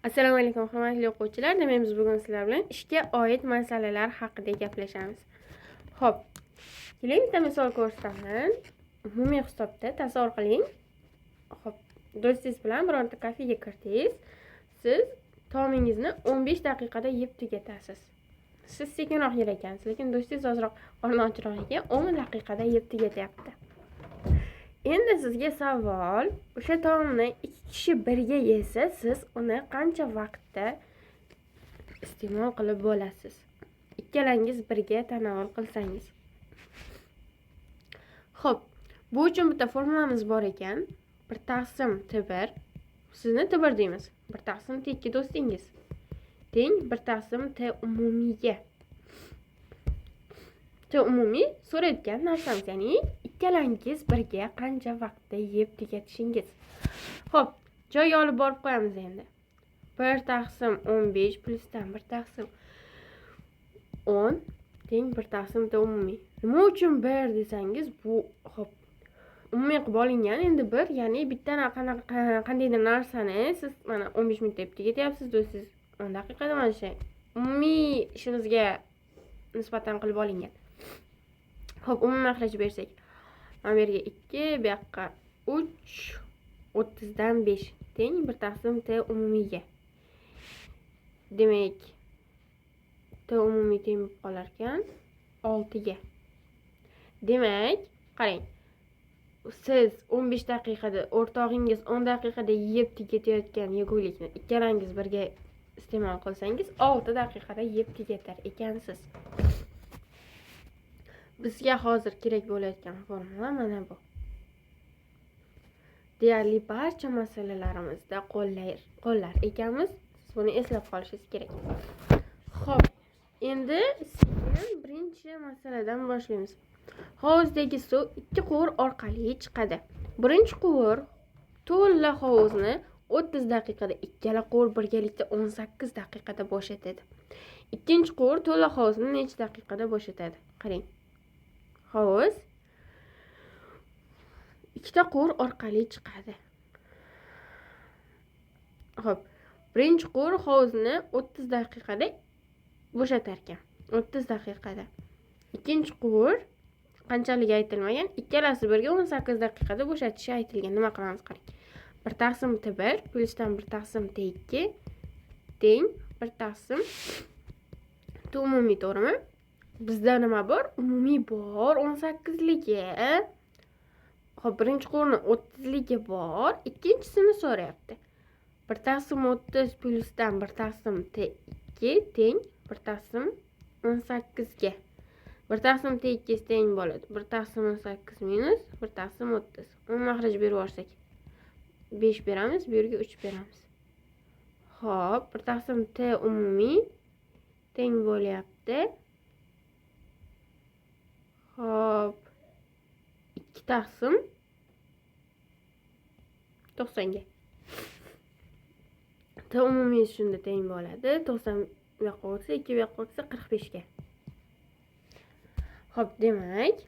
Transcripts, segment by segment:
Assalomu alaykum hurmatli o'quvchilar. Demak, biz bugun sizlar bilan ishga oid masalalar haqida gaplashamiz. Xo'p, keling bitta misol ko'rsataman. Umumiy hisobda tasavvur qiling. Xo'p, do'stingiz bilan bironta kafega kirdingiz. Siz taomingizni 15 daqiqada yeb tugatasiz. Siz sekinroq yer ekansiz, lekin do'stingiz ozroq qorni ochroq ekan, 10 daqiqada yeb tugatyapti. Endi sizga savol, o'sha taomni 2 kishi birga yesa, siz uni qancha vaqtda iste'mol qilib bo'lasiz? Ikkalangiz birga tanovul qilsangiz. Xo'p, bu uchun bitta formulamiz bor ekan. 1 taqsim T1, sizni T1 deymiz. 1 taqsim T2 do'stingiz teng 1 taqsim T umumiyga. T umumiy so'rayotgan narsamiz, ya'ni ikkalangiz birga qancha vaqtda yeb tugatishingiz. Xo'p, joyga olib borib qo'yamiz endi. 1 taqsim 15 plusdan 1 taqsim 10 teng 1 taqsim T umumiy. Nima uchun 1 desangiz, bu xo'p, umumiy qilib olingan. Endi 1, ya'ni bitta qandaydir narsani siz mana 15 minutda yeb tugatyapsiz, do'stingiz 10 daqiqada, mana shu umumiy ishimizga nisbatan qilib olingan. Xo'p, umumiy mahraj bersak, mana bu yerga 2, bu yoqqa 3, 30 dan 5 teng 1 taqsim T umumiyga. Demak, T umumiy teng bo'lib qolar ekan 6 ga. Demak, qarang. Siz 15 daqiqada, o'rtog'ingiz 10 daqiqada yeb tugatayotgan yegulikni ikkalangiz birga iste'mol qilsangiz, 6 daqiqada yeb tugatar ekansiz. Bizga hozir kerak bo'layotgan formula mana bu. Deyarli barcha masalalarimizda qo'llar ekanmiz. Siz buni eslab qolishingiz kerak. Xo'p, endi sekin birinchi masaladan boshlaymiz. Hovuzdagi suv 2 quvur orqali chiqadi. Birinchi quvur to'la hovuzni 30 daqiqada, ikkala quvur birgalikda 18 daqiqada bo'shatadi. Ikkinchi quvur to'la hovuzni necha daqiqada bo'shatadi? Qarang. Hovuz 2 quvur orqali chiqadi. Xo'p, birinchi quvur hovuzni 30 daqiqada bo'shatar ekan. 30 daqiqada. Ikkinchi quvur qanchaligi aytilmagan, ikkalasi birga 18 daqiqada bo'shatishi aytilgan. Nima qilamiz qarang. 1 taqsim T1 plusdan 1 taqsim T2 teng 1 taqsim T umumiy, to'g'rimi? Bizda nima bor? Umumiy bor 18 ligi. Xo'p, birinchi quvurni 30 ligi bor, ikkinchisini so'rayapti. 1 taqsim 30 plusdan 1 taqsim T2 teng 1 taqsim 18 ga. 1 taqsim T2 teng bo'ladi 1 taqsim 18 minus 1 taqsim 30. Uni mahraj berib yuborsak 5 beramiz, bu yerga 3 beramiz. Xo'p, 1 taqsim T umumiy teng bo'lyapti. Xo'p, 2 taqsim 90 ga. T umumiy shunda teng bo'ladi. 90 bu yoqqa o'tsa, 2 bu yoqqa o'tsa 45 ga. Xo'p, demak,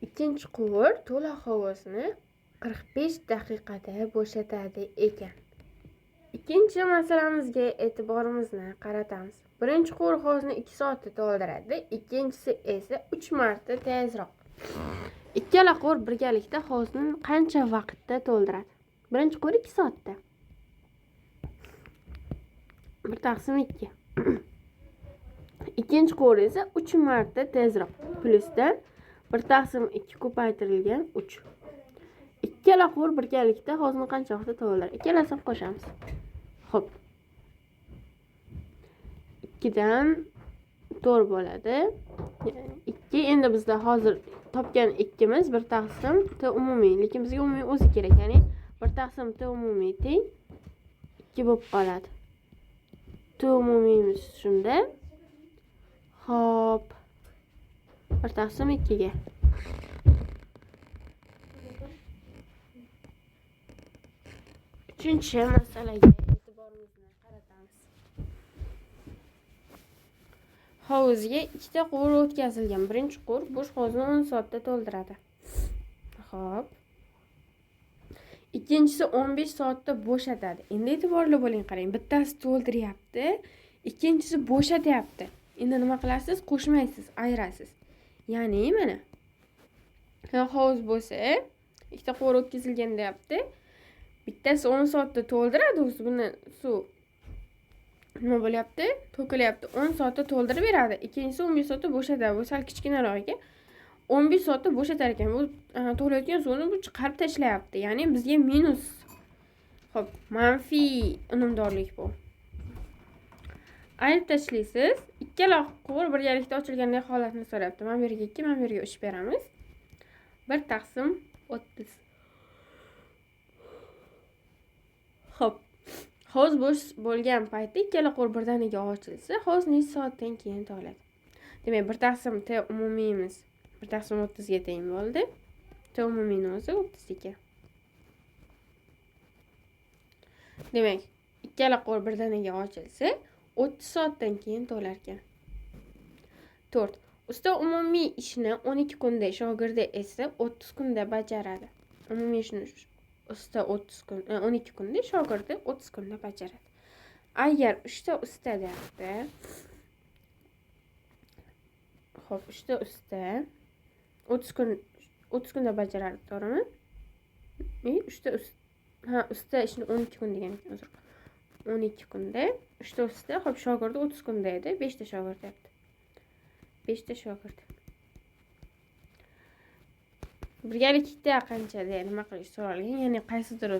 ikkinchi quvur to'la hovuzni 45 daqiqada bo'shatadi ekan. Ikkinchi masalamizga e'tiborimizni qaratamiz. Birinchi quvur hovuzni 2 soatda to'ldiradi, ikkinchisi esa 3 marta tezroq. Ikkala quvur birgalikda hovuzni qancha vaqtda to'ldiradi? Birinchi quvur 2 soatda. 1 taqsim 2. Ikkinchi quvur esa 3 marta tezroq. Plusdan 1 taqsim 2 ko'paytirilgan 3. Ikkala quvur birgalikda hovuzni qancha vaqtda to'ldiradi? Ikkalasini qo'shamiz. Xo'p. 2 dan 4 bo'ladi. 2 endi bizda hozir topgan 2 miz 1 taqsim T umumiy, lekin bizga umumiy o'zi kerak, ya'ni 1 taqsim T umumiy teng 2 bo'lib qoladi. T umumiyimiz shunda. Xo'p. 1 taqsim 2 ga. Uchinchi masalaga e'tiborimizni qaratamiz. Hovuzga 2 quvur o'tkazilgan. Birinchi quvur bo'sh hovuzni 10 soatda to'ldiradi. Xo'p. ikkinchisi 15 soatda bo'shatadi. Endi e'tiborli bo'ling, qarang. Bittasi to'ldiryapti, ikkinchisi bo'shatyapti. Endi nima qilasiz? Qo'shmaysiz, ayirasiz. Ya'ni mana hovuz bo'lsa, ikkita quvur o'tkazilgan deyapti. Bittasi 10 soatda to'ldiradi, o'zi buni suv nima bo'lyapti? To'kilyapti. 10 soatda to'ldirib beradi. Ikkinchisi 15 soatda bo'shatadi. Bu sal kichkinaroq ekan. 15 soatda bo'shatar ekan. Bu to'layotgan suvni bu chiqarib tashlayapti. Ya'ni bizga minus. Xo'p, manfiy unumdorlik bu. Ayirib tashlaysiz. Ikkala quvur birgalikda ochilgandek holatni so'rayapti. Mana bu yerga 2, mana bu yerga 3 beramiz. 1 taqsim 30. Xo'p. Hovuz bo'sh bo'lgan paytda ikkala quvur birdaniga ochilsa, hovuz necha soatdan keyin to'ladi? Demak, 1 taqsim T umumiyimiz 1 taqsim 30 ga teng bo'ldi. T umumiyni o'zi 30 ekan. Demak, ikkala quvur birdaniga ochilsa, 30 soatdan keyin to'lar ekan. 4. Usta umumiy ishni 12 kunda, shogirdi esa 30 kunda bajaradi. Umumiy ishni usta 30 kun, 12 kunda, shogirdi 30 kunda bajaradi. Agar uchta usta deyapti. Xo'p, uchta usta 30 kunda bajaradi, to'g'rimi? Usta ishni 12 kun degan ekan, uzr. 12 kunda, uchta usta, xo'p, shogirdi 30 kunda edi, 5 ta shogird deyapti. 5 ta shogird. Birgalikda qanchada nima qilish so'ralgan, ya'ni qaysidir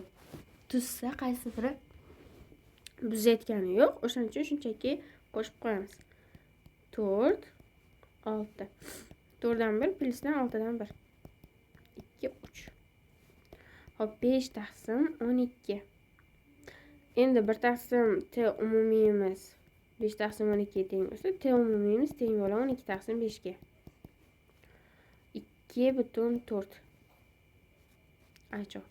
tuzsa, qaysidir buzayotgani yo'q. O'shaning uchun shunchaki qo'shib qo'yamiz. 4 6. 4 dan 1 plusdan 6 dan 1. 2 3. Hop, 5 taqsim 12. Endi 1 taqsim T umumiyimiz 5 taqsim 12 ga teng bo'lsa, T umumiyimiz teng bo'ladi 12 taqsim 5 ga. 2,4. Ajoyib.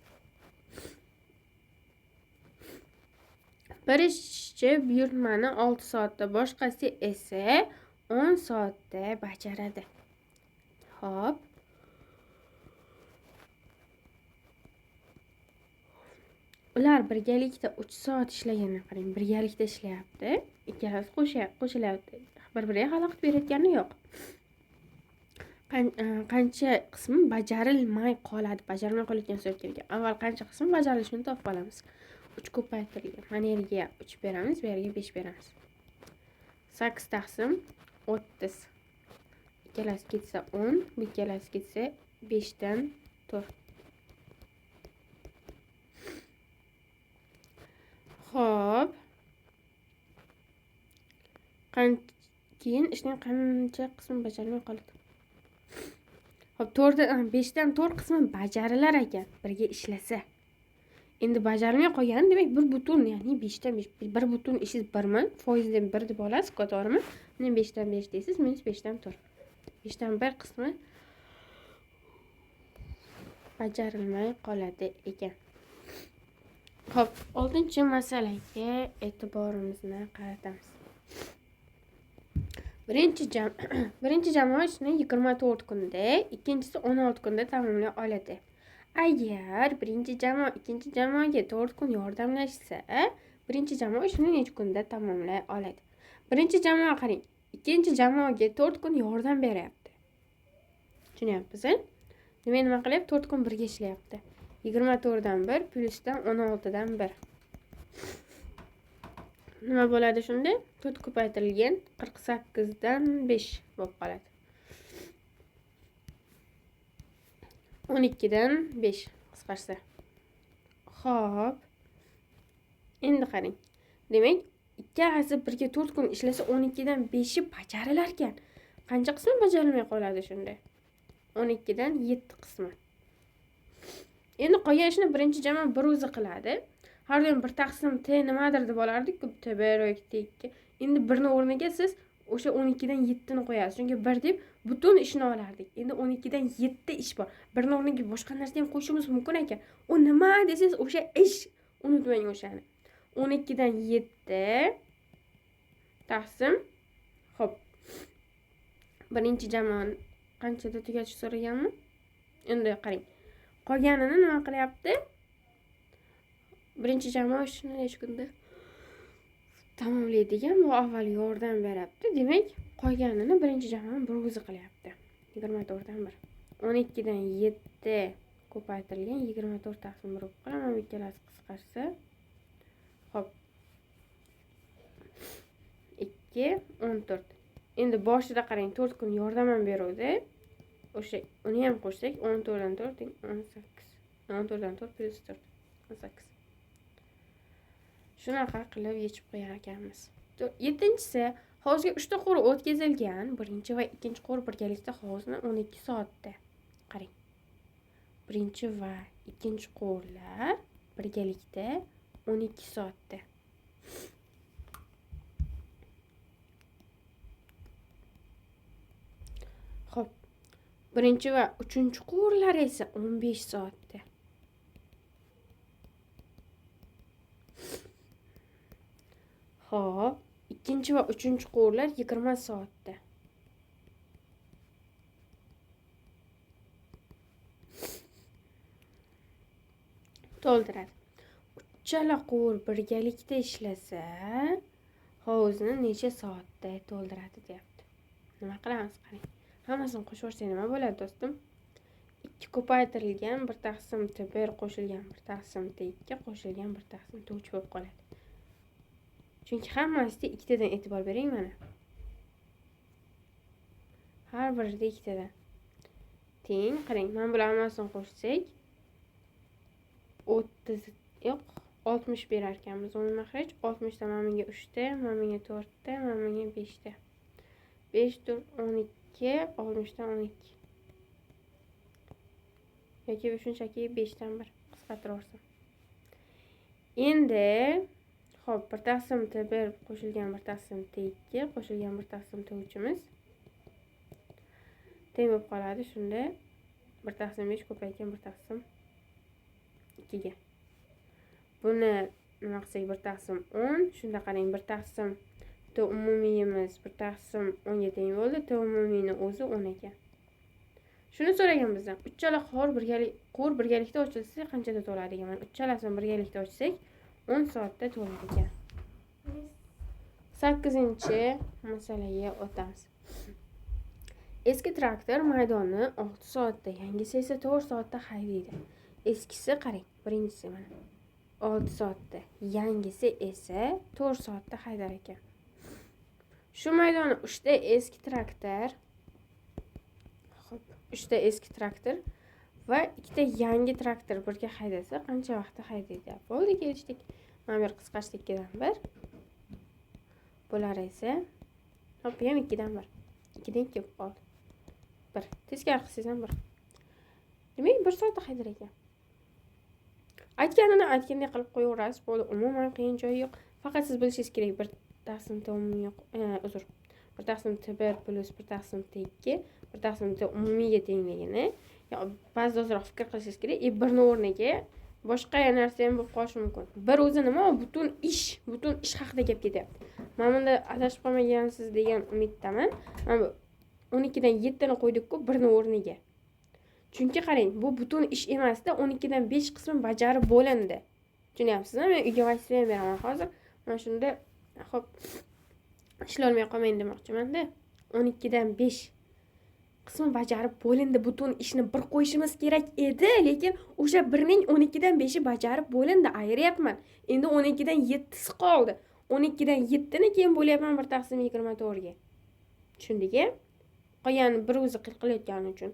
Bir ishchi buyurtmani 6 soatda, boshqasi esa 10 soatda bajaradi. Hop. Ular birgalikda 3 soat ishlaganini qarang, birgalikda ishlayapti. Ikkalasi qo'shilyapti. Bir-biriga xalaqit berayotgani yo'q. Qancha qismi bajarilmay qoladi, bajarilmay qolayotgan so'rab ekan. Avval qancha qismi bajarilishini topib olamiz. 3 ko'paytirilgan. Mana yerga 3 beramiz, bu yerga 5 beramiz. 8 taqsim 30. Ikkalasi ketsa 10, bu ikkalasi ketsa 5 dan 4. Xo'p. Keyin ishning qancha qismi bajarilmay qoladi? Xo'p, 5 dan 4 qismi bajarilar ekan, birga ishlasa. Endi bajarilmay qolgan, demak 1 butun, ya'ni 5 dan 5. 1 butun ishingiz 1 mi? Foizdan 1 deb olasiz, to'g'rimi? Mana 5 dan 5 deysiz, minus 5 dan 4. 5 dan 1 qismi bajarilmay qoladi ekan. Xo'p, 6-masalaga e'tiborimizni qaratamiz. Birinchi jamoa ishni 24 kunda, ikkinchisi 16 kunda tamomlay oladi. Agar birinchi jamoa ikkinchi jamoaga 4 kun yordamlashsa, birinchi jamoa ishni necha kunda tamomlay oladi? Birinchi jamoa qarang, ikkinchi jamoaga 4 kun yordam beryapti. Tushunyapsiz? Demak, nima qilyapti? 4 kun birga ishlayapti. 24 dan 1 plusdan 16 dan 1. Nima bo'ladi shunda? 4 ko'paytirilgan 48 dan 5 bo'lib qoladi. 12 dan 5 qisqarsa. Xo'p. Endi qarang. Demak, ikkalasi birga 4 kun ishlasa 12 dan 5 i bajarilar ekan. Qancha qismi bajarilmay qoladi shunda? 12 dan 7 qismi. Endi qolgan ishni birinchi jamoa bir o'zi qiladi. Har doim 1 taqsim T nimadir deb olardik, T bir yoki T2. Endi 1 ni o'rniga siz o'sha 12 dan 7 ni qo'yasiz. Chunki 1 deb butun ishni olardik. Endi 12 dan 7 ish bor. 1 ni o'rniga boshqa narsa ham qo'shishimiz mumkin ekan. U nima desiz, o'sha ish, unutmang o'shani. 12 dan 7 taqsim. Xo'p. Birinchi jamoani qanchada tugatish so'raganmi? Endi qarang. Qolganini nima qilyapti? birinchi jamoa ishini necha kunda tamomlaydigan bu avval yordam beryapti. Demak, qolganini birinchi jamoa bir o'zi qilyapti. 24 dan 1. 12 dan 7 ko'paytirilgan 24 taqsim 1 bo'lib qolaman. Bu ikkalasi qisqarsa. Xo'p. 2 14. Endi boshida qarang, 4 kun yordam ham beruvdi. O'sha uni ham qo'shsak 14 dan 4 18. 14 dan 4 plus 4 18. Shunaqa qilib yechib qo'yar ekanmiz. 7-si hovuzga 3 ta qo'r o'tkazilgan. Birinchi va ikkinchi qo'r birgalikda hovuzni 12 soatda. Qarang. Birinchi va ikkinchi qo'rlar birgalikda 12 soatda. Xo'p. Birinchi va uchinchi qo'rlar esa 15 soatda. Xo'p, ikkinchi va uchinchi qo'rlar 20 soatda. To'ldiradi. Uchala qo'r birgalikda ishlasa, hovuzni necha soatda to'ldiradi deyapti. Nima qilamiz qarang. Hammasini qo'shib yuborsak nima bo'ladi do'stim? 2 ko'paytirilgan 1 taqsim t1 qo'shilgan 1 taqsim t2 qo'shilgan 1 taqsim t3 bo'lib qoladi. Chunki hammasida ikkitadan e'tibor bering mana. Har birida ikkitadan. Teng, qarang, mana bular hammasini qo'shsak 30 yo'q, 60 berar ekanmiz. 10 mahraj 60 dan mana menga 3 ta, mana menga 4 ta, mana menga 5 ta. 5 4 12, 60 dan 12. Yoki shunchaki 5 dan 1 qisqartiraversam. Endi xo'p, 1 taqsim t1 qo'shilgan 1 taqsim t2 qo'shilgan 1 taqsim t3imiz teng bo'lib qoladi. Shunda 1 taqsim 5 ko'paygan 1 taqsim 2 ga. Buni nima qilsak 1 taqsim 10, shunda qarang 1 taqsim t umumiyimiz 1 taqsim 10 ga teng bo'ldi. T umumiyning o'zi 10 ekan. Shuni so'ragan bizdan. Uchala qo'r birgalikda ochilsa qanchada to'ladi degan. Uchalasini birgalikda ochsak 10 soatda to'lar ekan. 8-masalaga o'tamiz. Eski traktor maydonni 6 soatda, yangisi esa 4 soatda haydaydi. Eskisi qarang, birinchisi mana 6 soatda, yangisi esa 4 soatda haydar ekan. Shu maydonni 3 ta eski traktor, xo'p, 3 ta eski traktor va 2 ta yangi traktor birga haydasa qancha vaqtda haydaydi? Bo'ldi, kelishdik. Mana bu qisqartirishda 2 dan 1. Bular esa hop ham 2 dan 1. 2 dan 2 bo'lib qoldi. 1. Teskari qilsangiz ham 1. Demak, 1 soatda haydar ekan. Aytganini aytgandek qilib qo'yaverasiz. Bo'ldi, umuman qiyin joyi yo'q. Faqat siz bilishingiz kerak, 1 taqsim t umumiy yo'q. 1 taqsim t1 plus 1 taqsim t2, 1 taqsim t umumiyga tengligini. Ba'zi ozroq fikr qilishingiz kerak. 1 o'rniga boshqa narsa ham bo'lib qolishi mumkin. Bir o'zi nima? Butun ish haqida gap ketyapti. Men bunda adashib qolmagansiz degan umiddaman. Mana 12 dan 7 ni qo'ydik-ku 1 ni o'rniga. Chunki qarang, bu butun ish emasda 12 dan 5 qismi bajarib bo'lindi. Tushunyapsizmi? Men uyga vazifa ham beraman hozir. Mana shunda xo'p ishlay olmay qolmayman demoqchiman-da. 12 dan 5 qismi bajarib bo'lindi. Butun ishni bir qo'yishimiz kerak edi, lekin o'sha 1 ning 12 dan 5i bajarib bo'lindi. Ayryapman. Endi 12 dan 7si qoldi. 12 dan 7 ni keyin bo'lyapman 1 taqsim 24 ga. Tushundingmi? Qolgan bir o'zi qilayotgani uchun.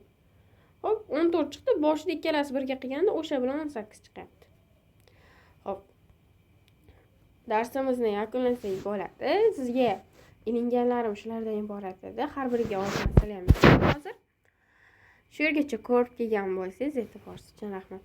Hop, 14 chiqdi. Boshida ikkalasi birga qilganda o'sha bilan 18 chiqyapti. Hop. Darsimizni yakunlasak bo'ladi. Sizga ilinganlarim shulardan iborat edi. Har biriga oz masala ham hozir. Shu yergacha ko'rib kelgan bo'lsangiz, e'tiboringiz uchun rahmat.